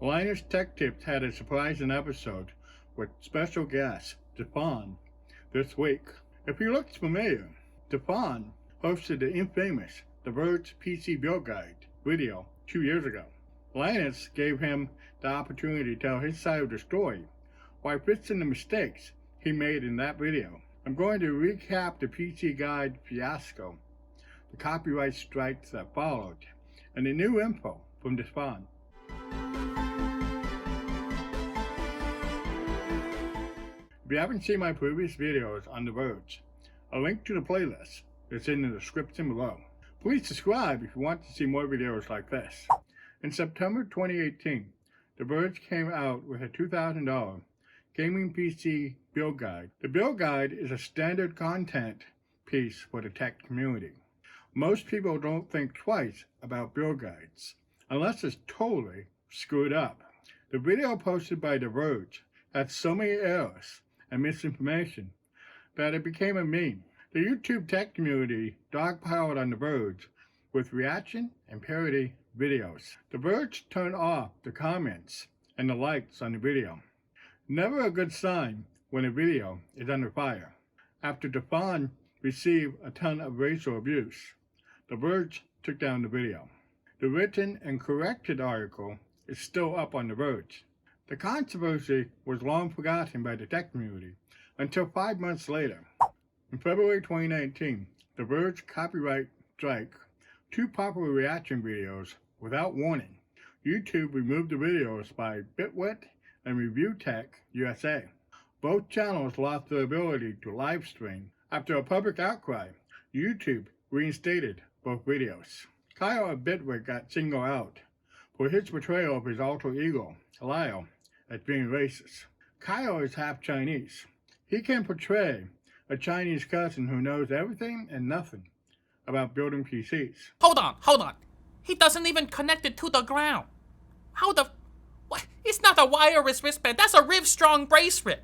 Linus Tech Tips had a surprising episode with special guest Stefan this week. If he looks familiar, Stefan hosted the infamous The Verge PC Build Guide video 2 years ago. Linus gave him the opportunity to tell his side of the story while fixing the mistakes he made in that video. I'm going to recap the PC Guide fiasco, the copyright strikes that followed, and the new info from Stefan. If you haven't seen my previous videos on The Verge, a link to the playlist is in the description below. Please subscribe if you want to see more videos like this. In September 2018, The Verge came out with a $2,000 gaming PC build guide. The build guide is a standard content piece for the tech community. Most people don't think twice about build guides, unless it's totally screwed up. The video posted by The Verge had so many errors and misinformation that it became a meme. The YouTube tech community dogpiled on The Verge with reaction and parody videos. The Verge turned off the comments and the likes on the video. Never a good sign when a video is under fire. After Stefan received a ton of racial abuse, The Verge took down the video. The written and corrected article is still up on The Verge. The controversy was long forgotten by the tech community until 5 months later. In February 2019, The Verge copyright strike 2 popular reaction videos without warning. YouTube removed the videos by Bitwit and ReviewTech USA. Both channels lost their ability to live stream. After a public outcry, YouTube reinstated both videos. Kyle of Bitwit got singled out for his portrayal of his alter ego, Lyle, as being racist. Kyle is half Chinese. He can portray a Chinese cousin who knows everything and nothing about building PCs. Hold on. He doesn't even connect it to the ground. How the... What? It's not a wireless wristband. That's a Rivstrong bracelet.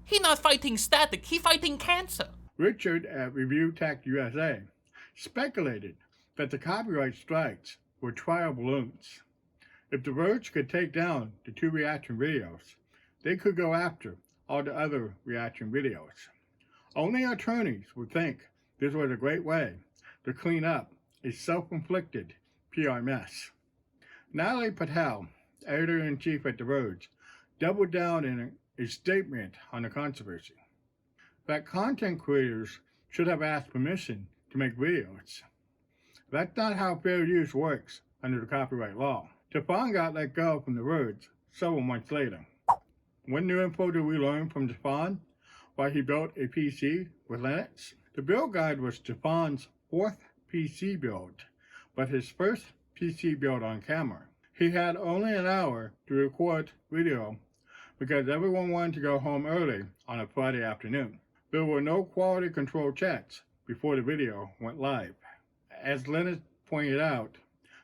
He not fighting static. He fighting cancer. Richard at ReviewTech USA speculated that the copyright strikes were trial balloons. If The Verge could take down the 2 reaction videos, they could go after all the other reaction videos. Only attorneys would think this was a great way to clean up a self-inflicted PR mess. Natalie Patel, editor-in-chief at The Verge, doubled down in a statement on the controversy that content creators should have asked permission to make videos. That's not how fair use works under the copyright law. Stefan got let go from The Verge several months later. What new info did we learn from Stefan while he built a PC with Linux? The build guide was Stefan's 4th PC build, but his first PC build on camera. He had only an hour to record video because everyone wanted to go home early on a Friday afternoon. There were no quality control checks before the video went live. As Linus pointed out,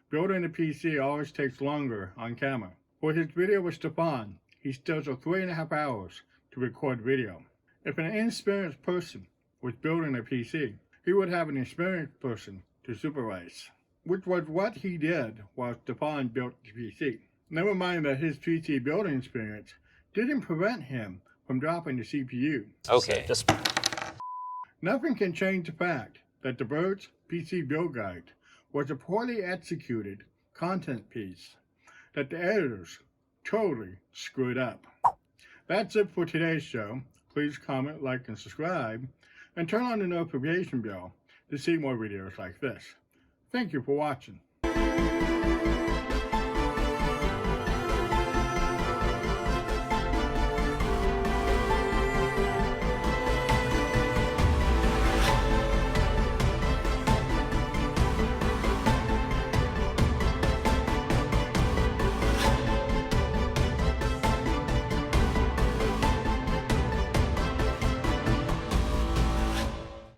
building a PC always takes longer on camera. For his video with Stefan, he still took 3.5 hours to record video. If an inexperienced person was building a PC, he would have an experienced person to supervise, which was what he did while Stefan built the PC. Never mind that his PC building experience didn't prevent him from dropping the CPU. Okay. Nothing can change the fact that The Verge PC build guide was a poorly executed content piece that the editors totally screwed up. That's it for today's show. Please comment, like, and subscribe, and turn on the notification bell to see more videos like this. Thank you for watching.